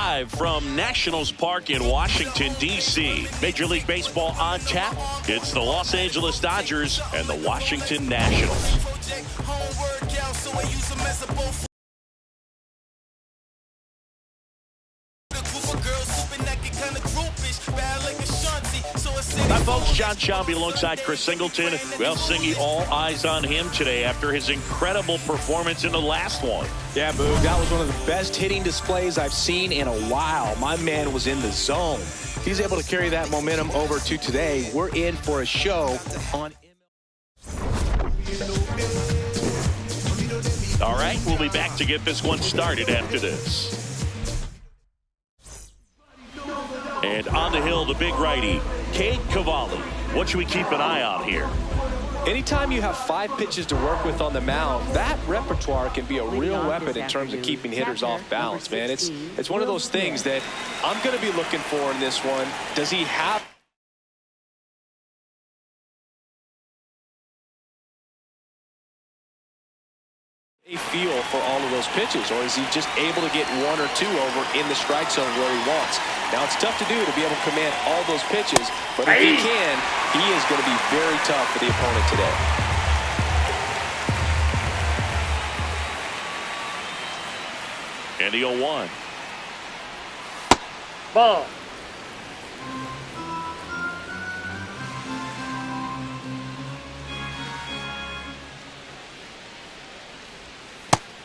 Live from Nationals Park in Washington, D.C. Major League Baseball on tap. It's the Los Angeles Dodgers and the Washington Nationals. Hi, folks. John Shelby alongside Chris Singleton. Well, Singy, all eyes on him today after his incredible performance in the last one. Yeah, Boog, that was one of the best hitting displays I've seen in a while. My man was in the zone. He's able to carry that momentum over to today. We're in for a show on... All right, we'll be back to get this one started after this. And on the hill, the big righty, Cade Cavalli. What should we keep an eye on here? Anytime you have 5 pitches to work with on the mound, that repertoire can be a real weapon in terms of keeping hitters off balance, man. It's one of those things that I'm going to be looking for in this one. Does he have a feel for all of those pitches, or is he just able to get 1 or 2 over in the strike zone where he wants? Now, it's tough to do to be able to command all those pitches, but if he can, he is going to be very tough for the opponent today. And the 0-1. Ball.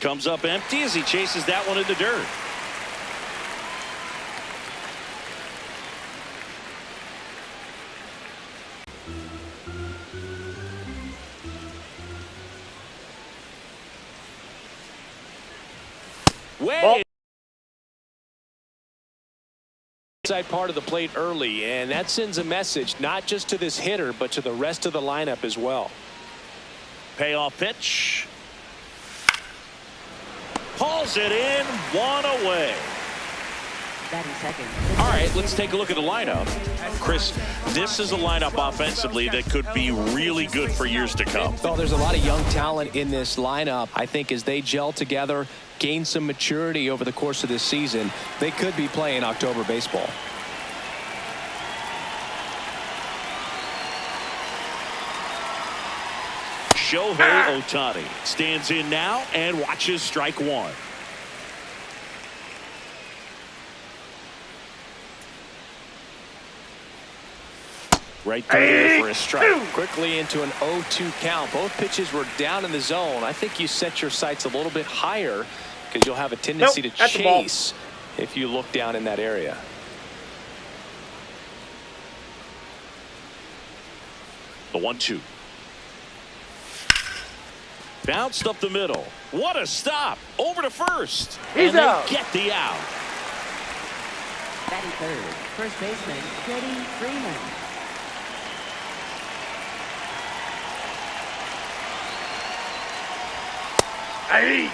Comes up empty as he chases that one in the dirt. Way Inside part of the plate early, and that sends a message not just to this hitter but to the rest of the lineup as well. Payoff pitch. Hauls it in, 1 away. All right, let's take a look at the lineup. Chris, this is a lineup offensively that could be really good for years to come. Well, there's a lot of young talent in this lineup. I think as they gel together, gain some maturity over the course of this season, they could be playing October baseball. Shohei Ohtani stands in now and watches strike 1. Right there for a strike. Quickly into an 0-2 count. Both pitches were down in the zone. I think you set your sights a little bit higher because you'll have a tendency to chase if you look down in that area. The 1-2. Bounced up the middle. What a stop. Over to first. He's out. Get the out. Batting third, first baseman, Freddie Freeman. Hey.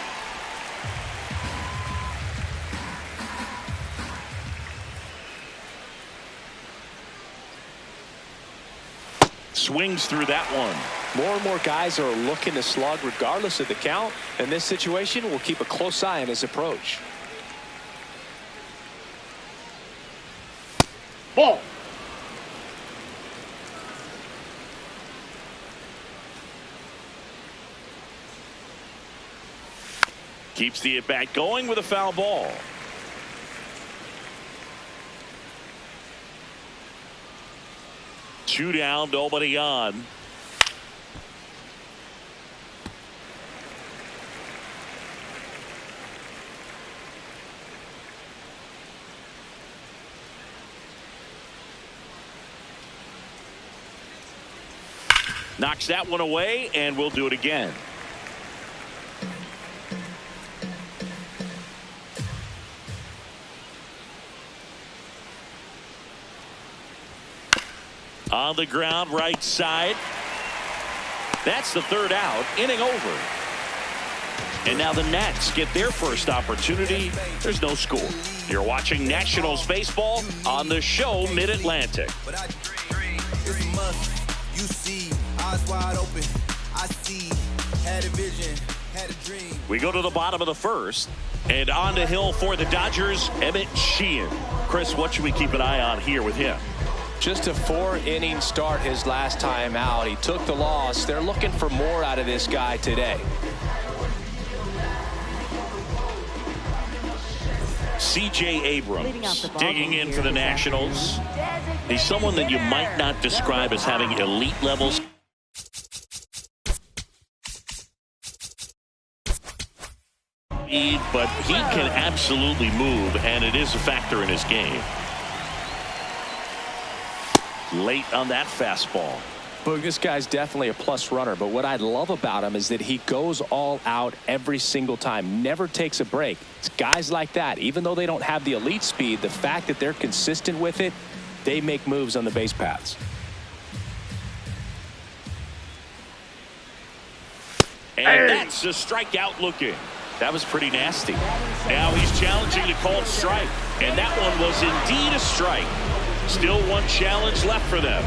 Swings through that one. More and more guys are looking to slug regardless of the count. In this situation, we'll keep a close eye on his approach. Ball. Keeps the at-bat going with a foul ball. Two down, nobody on. Knocks that one away, and we'll do it again. On the ground, right side. That's the 3rd out. Inning over. And now the Nats get their first opportunity. There's no score. You're watching Nationals baseball on the show Mid-Atlantic. You see, eyes wide open. I see, had a vision. We go to the bottom of the first. And on the hill for the Dodgers, Emmett Sheehan. Chris, what should we keep an eye on here with him? Just a 4-inning start his last time out. He took the loss. They're looking for more out of this guy today. C.J. Abrams digging in for the Nationals. He's someone that you might not describe as having elite levels. But he can absolutely move, and it is a factor in his game. Late on that fastball. Boog, this guy's definitely a plus runner, but what I love about him is that he goes all out every single time, never takes a break. It's guys like that, even though they don't have the elite speed, the fact that they're consistent with it, they make moves on the base paths. And that's a strikeout looking. That was pretty nasty. Now he's challenging the called strike. And that one was indeed a strike. Still one challenge left for them.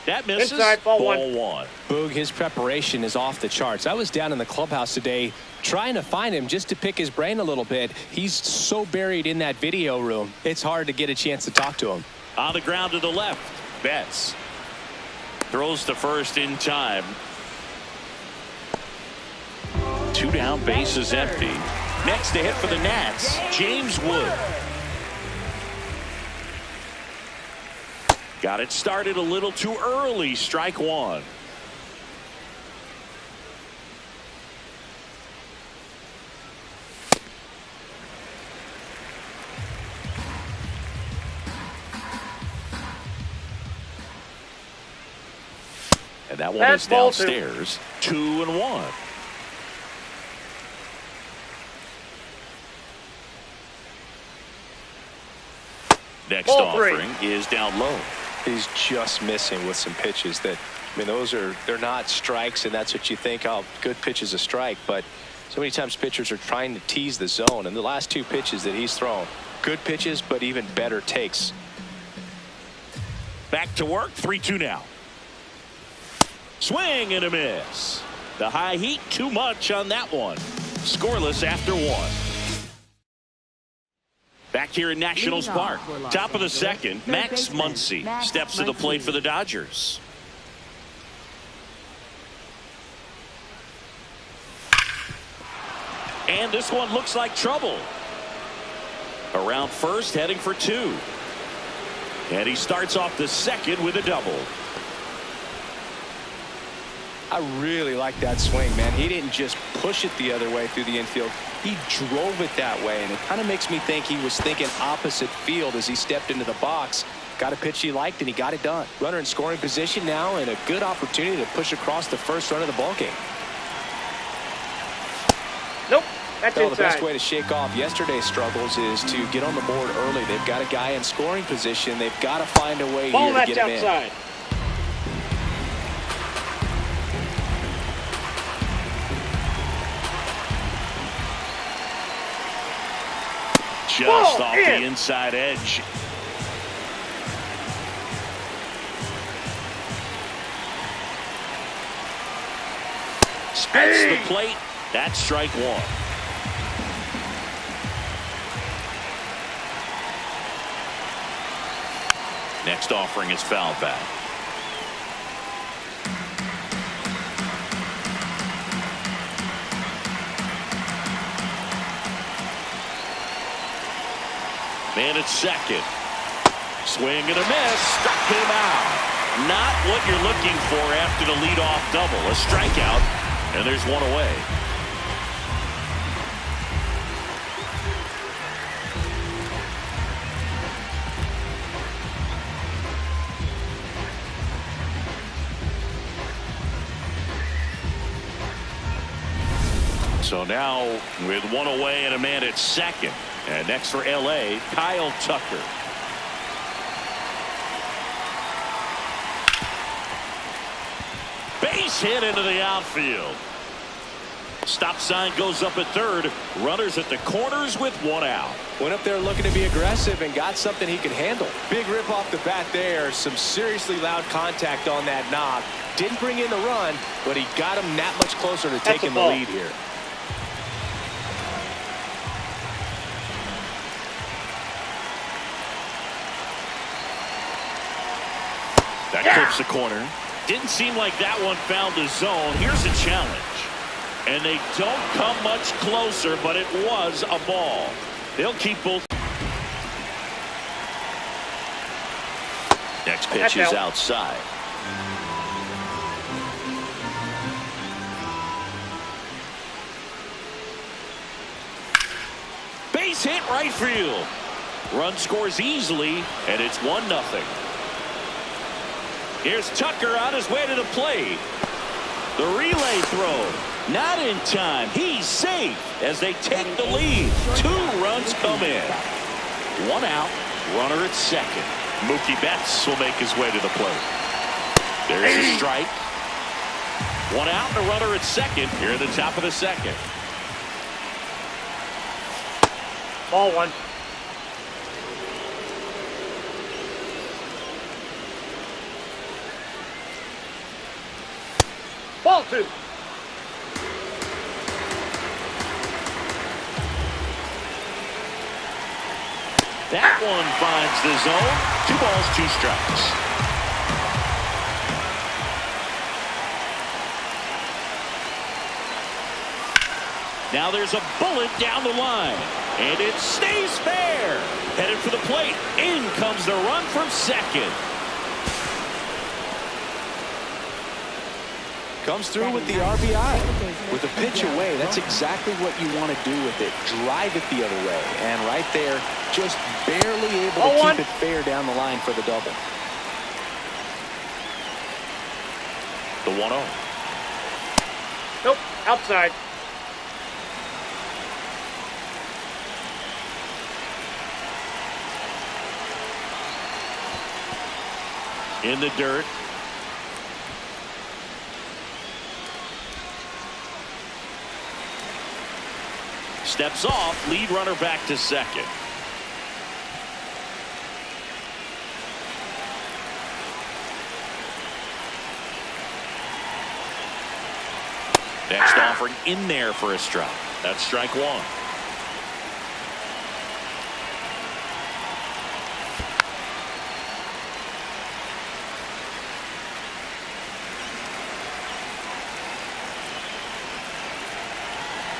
That misses. Inside, ball one. Boog, his preparation is off the charts. I was down in the clubhouse today trying to find him just to pick his brain a little bit. He's so buried in that video room, it's hard to get a chance to talk to him. On the ground to the left. Betts throws to first in time. 2 down, bases empty. Next to hit for the Nats, James Wood. Got it started a little too early. Strike one. And that one is downstairs. 2-1. Next offering is down low. He's just missing with some pitches that, I mean, they're not strikes, and that's what you think, oh, good pitch is a strike. But so many times pitchers are trying to tease the zone, and the last 2 pitches that he's thrown, good pitches, but even better takes. Back to work, 3-2 now. Swing and a miss. The high heat, too much on that one. Scoreless after 1. Back here in Nationals Park. Top of the second, Max Muncy steps to the plate for the Dodgers. And this one looks like trouble. Around first, heading for 2. And he starts off the second with a double. I really like that swing, man. He didn't just push it the other way through the infield. He drove it that way, and it kind of makes me think he was thinking opposite field as he stepped into the box. Got a pitch he liked, and he got it done. Runner in scoring position now, and a good opportunity to push across the first run of the ballgame. Nope, that's well, inside. The best way to shake off yesterday's struggles is to get on the board early. They've got a guy in scoring position. They've got to find a way here to get him outside. in. Just off the inside edge. Spits the plate. That's strike 1. Next offering is foul back. Man at second. Swing and a miss. Struck him out. Not what you're looking for after the leadoff double. A strikeout, and there's one away. So now with one away and a man at second. And next for L.A., Kyle Tucker. Base hit into the outfield. Stop sign goes up at third. Runners at the corners with one out. Went up there looking to be aggressive and got something he could handle. Big rip off the bat there. Some seriously loud contact on that knock. Didn't bring in the run, but he got him that much closer to taking the lead here. That clips the corner. Didn't seem like that one found the zone. Here's a challenge. And they don't come much closer, but it was a ball. They'll keep both. Next pitch is outside. Base hit right field. Run scores easily, and it's 1-0. Here's Tucker on his way to the plate. The relay throw. Not in time. He's safe as they take the lead. 2 runs come in. 1 out. Runner at second. Mookie Betts will make his way to the plate. There's a strike. 1 out and a runner at second here at the top of the second. Ball 1. Ball 2. That one finds the zone. 2 balls, 2 strikes. Now there's a bullet down the line. And it stays fair. Headed for the plate. In comes the run from second. Comes through with the RBI. With a pitch away, that's exactly what you want to do with it. Drive it the other way. And right there, just barely able to keep it fair down the line for the double. The 1-0. Nope, outside. In the dirt. Steps off, lead runner back to second. Next offering in there for a strike. That's strike 1.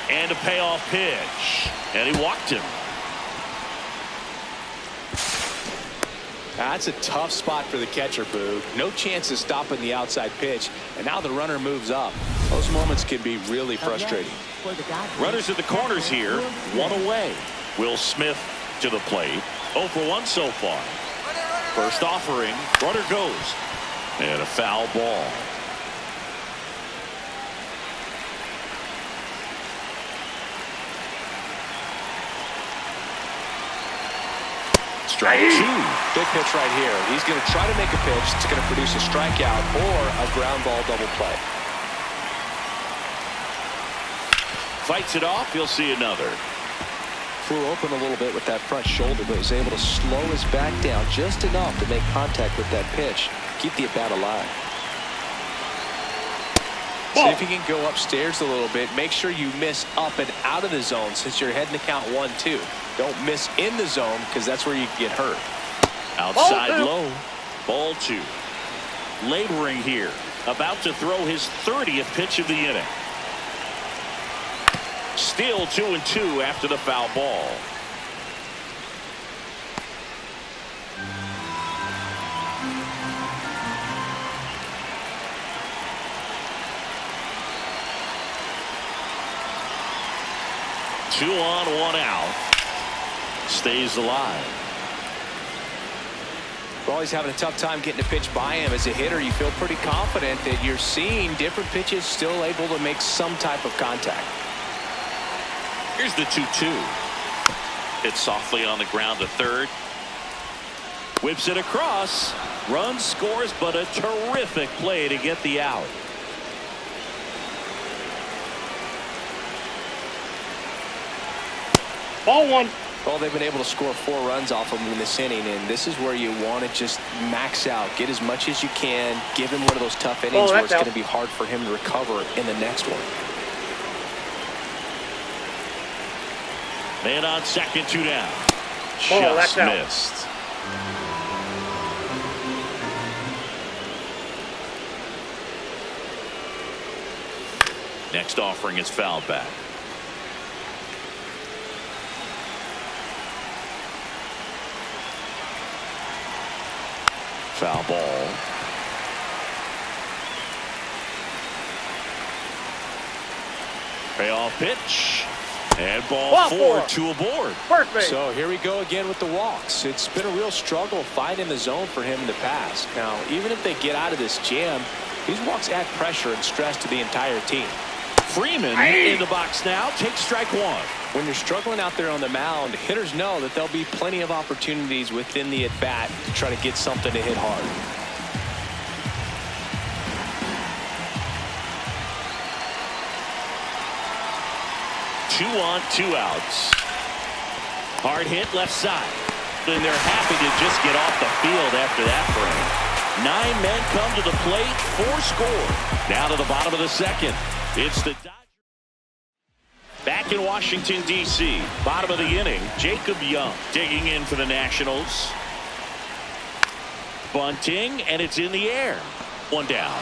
And a payoff pitch. And he walked him. That's a tough spot for the catcher, Boog. No chance of stopping the outside pitch. And now the runner moves up. Those moments can be really frustrating. Runners at the corners here. 1 away. Will Smith to the plate. 0 for 1 so far. First offering. Runner goes. And a foul ball. Strike 2. Big pitch right here. He's going to try to make a pitch that's going to produce a strikeout or a ground ball double play. Fights it off. He'll see another. Flew open a little bit with that front shoulder, but was able to slow his back down just enough to make contact with that pitch. Keep the at-bat alive. See if you can go upstairs a little bit. Make sure you miss up and out of the zone since you're heading to count 1-2. Don't miss in the zone because that's where you can get hurt. Outside low. Ball 2. Laboring here. About to throw his 30th pitch of the inning. Still 2-2 after the foul ball. Two on, 1 out. Stays alive. Well, he's having a tough time getting a pitch by him. As a hitter, you feel pretty confident that you're seeing different pitches still able to make some type of contact. Here's the 2-2. Hit softly on the ground to third. Whips it across. Run scores, but a terrific play to get the out. Ball one. Well, they've been able to score 4 runs off of him in this inning, and this is where you want to just max out. Get as much as you can. Give him one of those tough innings where it's going to be hard for him to recover in the next one. Man on second, 2 down. Just missed. Next offering is fouled back. Foul ball. Payoff pitch. And ball 4, 2 aboard. Perfect. So here we go again with the walks. It's been a real struggle finding the zone for him in the past. Now, even if they get out of this jam, these walks add pressure and stress to the entire team. Freeman in the box now. Takes strike 1. When you're struggling out there on the mound, hitters know that there'll be plenty of opportunities within the at-bat to try to get something to hit hard. Two on, 2 outs. Hard hit left side. And they're happy to just get off the field after that frame. 9 men come to the plate, 4 score. Now to the bottom of the second. It's the Dodgers. Back in Washington, D.C. Bottom of the inning, Jacob Young digging in for the Nationals. Bunting, and it's in the air. 1 down.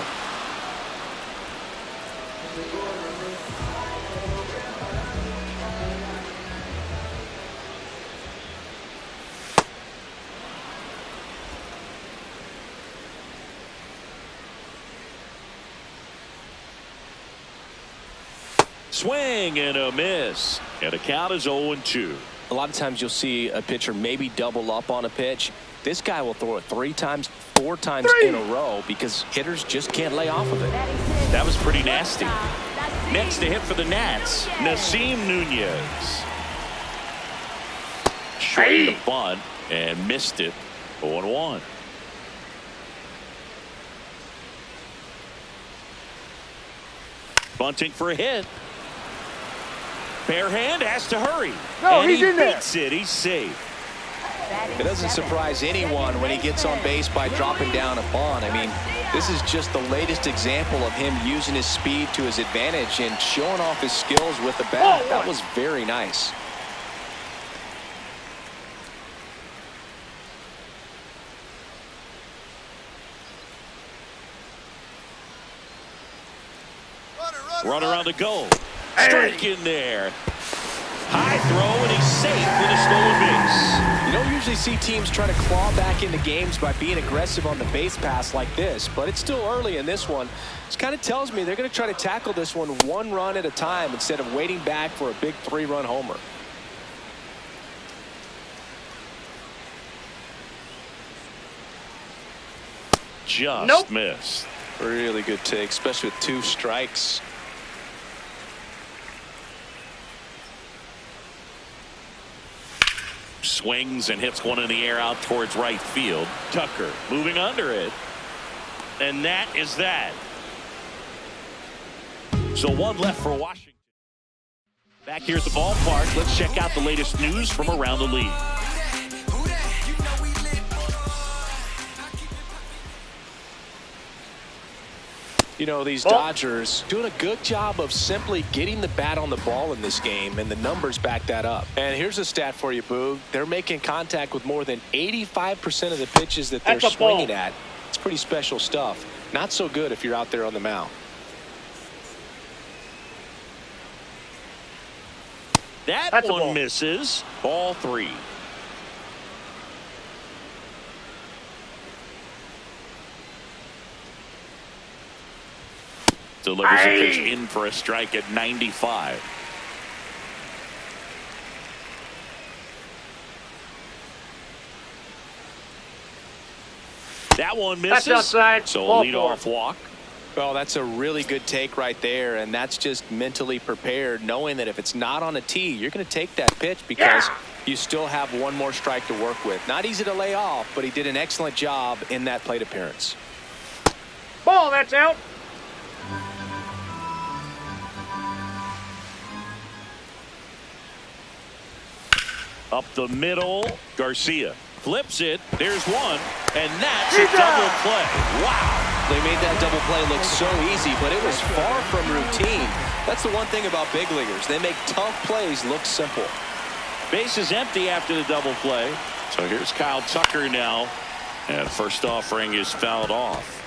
Swing and a miss. And the count is 0-2. A lot of times you'll see a pitcher maybe double up on a pitch. This guy will throw it 3 times, 4 times in a row because hitters just can't lay off of it. That was pretty nasty. Next to hit for the Nats, Nasim Nunez. Short the bunt and missed it. 0-1. Bunting for a hit. Bare hand has to hurry. No, and he's he in there. beats it. He's safe. It doesn't surprise anyone when he gets on base by dropping down a bunt. I mean, this is just the latest example of him using his speed to his advantage and showing off his skills with the bat. That was very nice. Runner on the go. Strike in there. High throw, and he's safe with a stolen base. You don't usually see teams try to claw back into games by being aggressive on the base pass like this, but it's still early in this one. This kind of tells me they're going to try to tackle this one 1 run at a time instead of waiting back for a big 3-run homer. Just missed. Really good take, especially with 2 strikes. Swings and hits one in the air out towards right field. Tucker moving under it. And that is that. So 1 left for Washington. Back here at the ballpark, let's check out the latest news from around the league. You know, these Dodgers doing a good job of simply getting the bat on the ball in this game, and the numbers back that up. And here's a stat for you, Boog. They're making contact with more than 85% of the pitches that they're swinging at. It's pretty special stuff. Not so good if you're out there on the mound. That one misses. Ball 3. Delivers a pitch in for a strike at 95. That one misses. That's outside. So a leadoff walk. Well, that's a really good take right there, and that's just mentally prepared, knowing that if it's not on a tee, you're going to take that pitch because you still have 1 more strike to work with. Not easy to lay off, but he did an excellent job in that plate appearance. Ball, that's out. Up the middle, Garcia flips it. There's one, and that's a double play. Wow. They made that double play look so easy, but it was far from routine. That's the one thing about big leaguers. They make tough plays look simple. Base is empty after the double play. So here's Kyle Tucker now. And first offering is fouled off.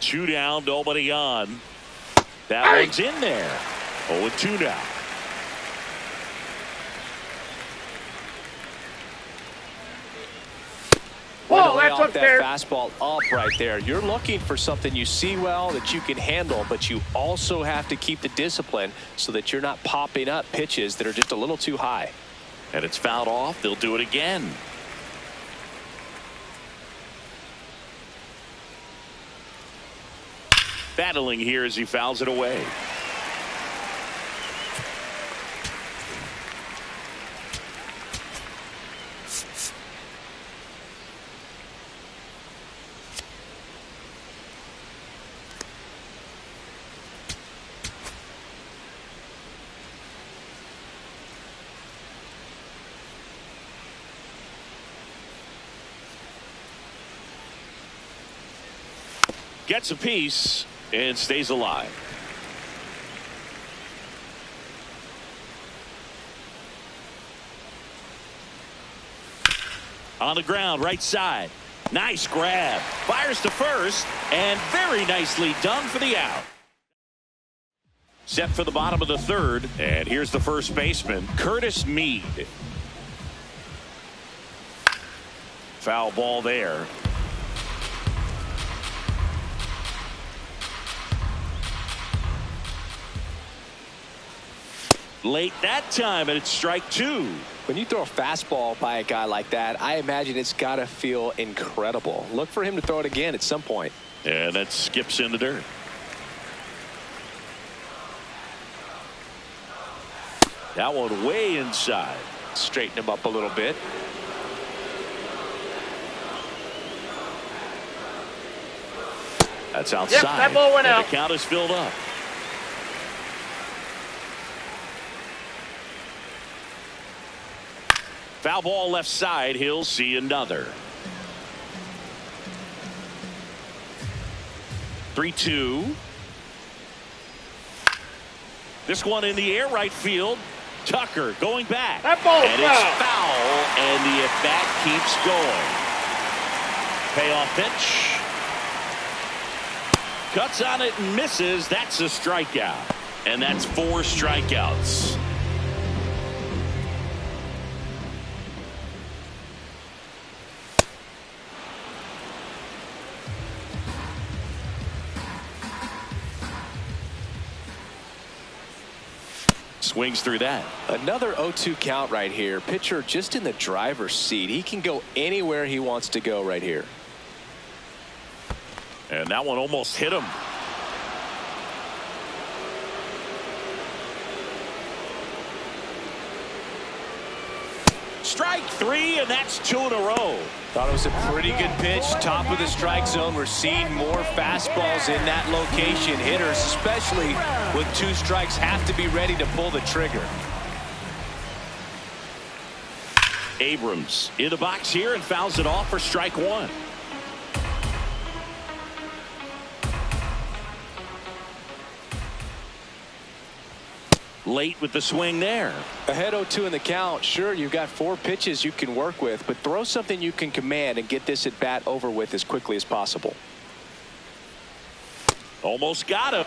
Two down, nobody on. That one's in there. 0-2 now. Whoa, that's That unfair. fastball up right there. You're looking for something you see well that you can handle, but you also have to keep the discipline so that you're not popping up pitches that are just a little too high. And it's fouled off. They'll do it again. Battling here as he fouls it away. Gets a piece and stays alive. On the ground, right side. Nice grab. Fires to first, and very nicely done for the out. Set for the bottom of the third, and here's the first baseman, Curtis Mead. Foul ball there. Late that time, and it's strike two. When you throw a fastball by a guy like that, I imagine it's got to feel incredible. Look for him to throw it again at some point. And that skips in the dirt. That one way inside. Straighten him up a little bit. That's outside. Yep, that ball went out. The count is filled up. Foul ball left side. He'll see another. 3-2. This one in the air right field. Tucker going back. That ball's and foul. It's foul, and the at-bat keeps going. Payoff pitch. Cuts on it and misses. That's a strikeout. And that's 4 strikeouts. Swings through that. Another 0-2 count right here. Pitcher just in the driver's seat. He can go anywhere he wants to go right here. And that one almost hit him. Strike 3, and that's 2 in a row. Thought it was a pretty good pitch. Top of the strike zone. We're seeing more fastballs in that location. Hitters, especially with 2 strikes, have to be ready to pull the trigger. Abrams in the box here and fouls it off for strike 1. Late with the swing there. Ahead 0-2 in the count. Sure, you've got 4 pitches you can work with, but throw something you can command and get this at bat over with as quickly as possible. Almost got him.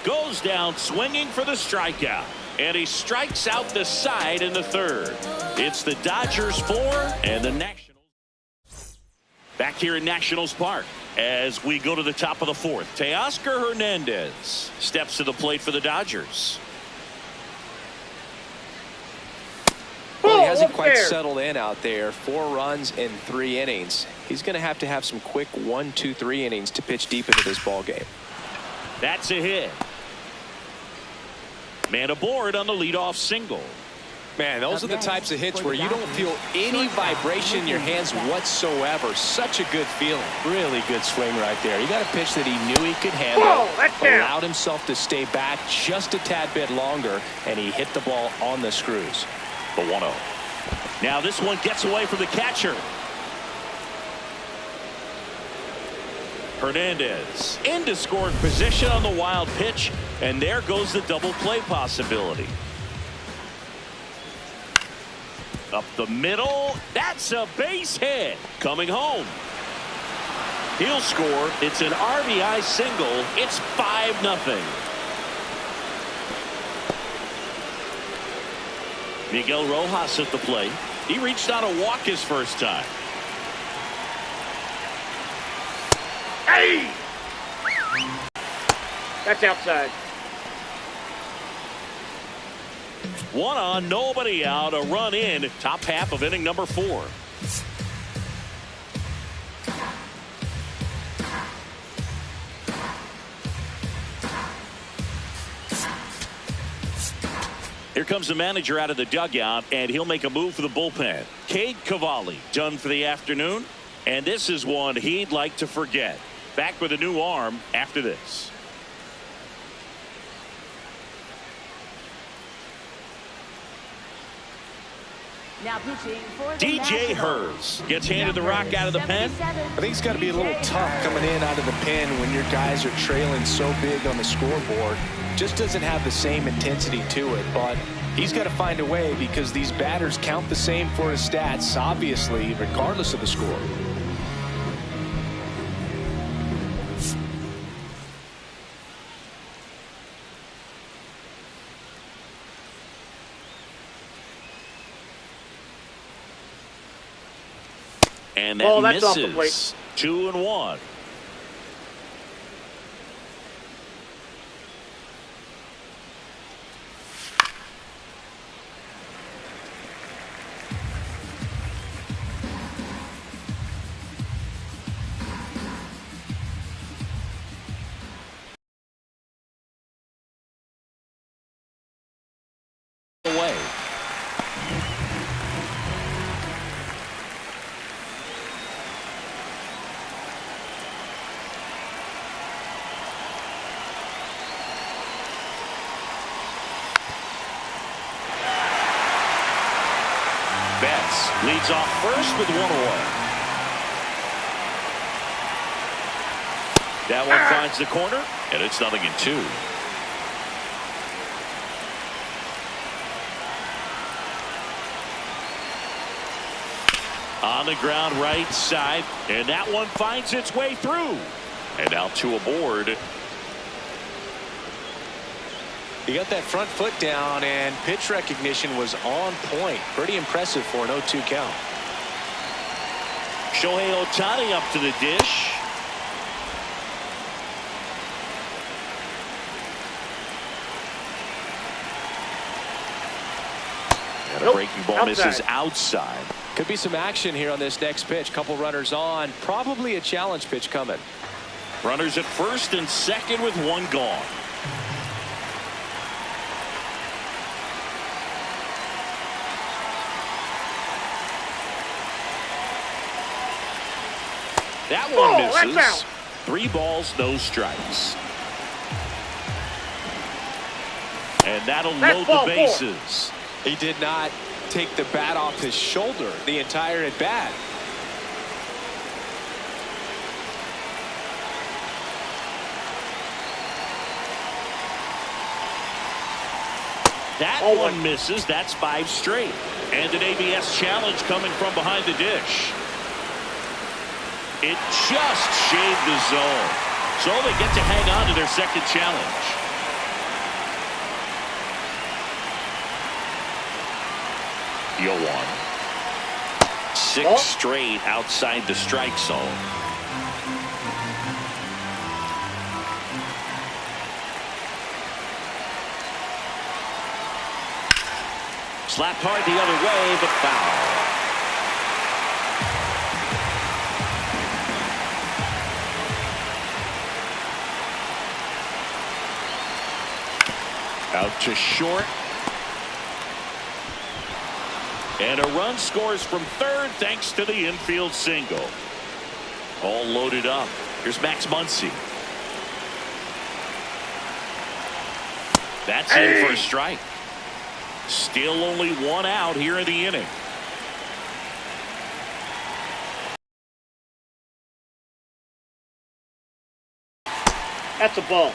goes down swinging for the strikeout. And he strikes out the side in the third. It's the Dodgers 4 and the Nationals. Back here in Nationals Park as we go to the top of the fourth. Teoscar Hernandez steps to the plate for the Dodgers. Well, he hasn't quite settled in out there. 4 runs in 3 innings. He's going to have some quick 1, 2, 3 innings to pitch deep into this ball game. That's a hit. Man aboard on the leadoff single. Man, those are the types of hits where you don't feel any vibration in your hands whatsoever. Such a good feeling. Really good swing right there. He got a pitch that he knew he could handle. Allowed himself to stay back just a tad bit longer, and he hit the ball on the screws. The 1-0. Now this one gets away from the catcher. Hernandez into scoring position on the wild pitch, and there goes the double play possibility. Up the middle. That's a base hit. Coming home. He'll score. It's an RBI single. It's 5-0. Miguel Rojas at the plate. He reached out a walk his first time. Hey! That's outside. 1 on, nobody out, a run in. Top half of inning number 4. Here comes the manager out of the dugout, and he'll make a move for the bullpen. Cade Cavalli done for the afternoon, and this is one he'd like to forget. Back with a new arm after this. Now pitching for the DJ Nationals. Hers gets handed the rock out of the pen. I think it's got to be a little tough coming in out of the pen when your guys are trailing so big on the scoreboard. Just doesn't have the same intensity to it, but he's got to find a way because these batters count the same for his stats, obviously, regardless of the score. And that that's off the misses. plate. 2-1. Away. Betts leads off first with 1 away. That one finds the corner, and it's 0-2. On the ground right side, and that one finds its way through. And now 2 aboard. He got that front foot down, and pitch recognition was on point. Pretty impressive for an 0-2 count. Shohei Ohtani up to the dish. And a breaking ball misses outside. Could be some action here on this next pitch. Couple runners on. Probably a challenge pitch coming. Runners at first and second with 1 gone. That one misses. 3 balls, no strikes. And that'll load the bases. He did not take the bat off his shoulder the entire at bat. That one misses. That's 5 straight. And an ABS challenge coming from behind the dish. It just shaved the zone. So they get to hang on to their second challenge. 0-1. 6 straight outside the strike zone. Slapped hard the other way, but foul. Out to short. And a run scores from third thanks to the infield single. All loaded up. Here's Max Muncy. That's in for a strike. Still only 1 out here in the inning. That's a ball.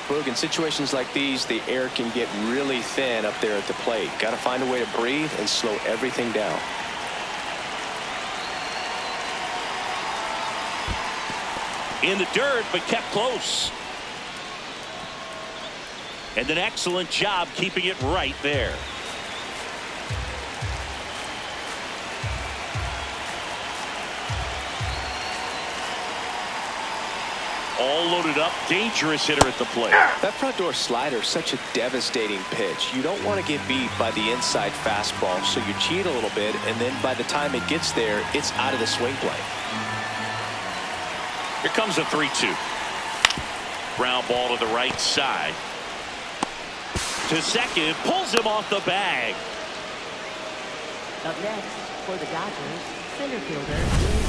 Boog, in situations like these, the air can get really thin up there at the plate. Got to find a way to breathe and slow everything down. In the dirt, but kept close. And an excellent job keeping it right there. All loaded up, dangerous hitter at the plate. That front door slider is such a devastating pitch. You don't want to get beat by the inside fastball, so you cheat a little bit, and then by the time it gets there, it's out of the swing plane. Here comes a 3-2. Ground ball to the right side. To second, pulls him off the bag. Up next for the Dodgers, center fielder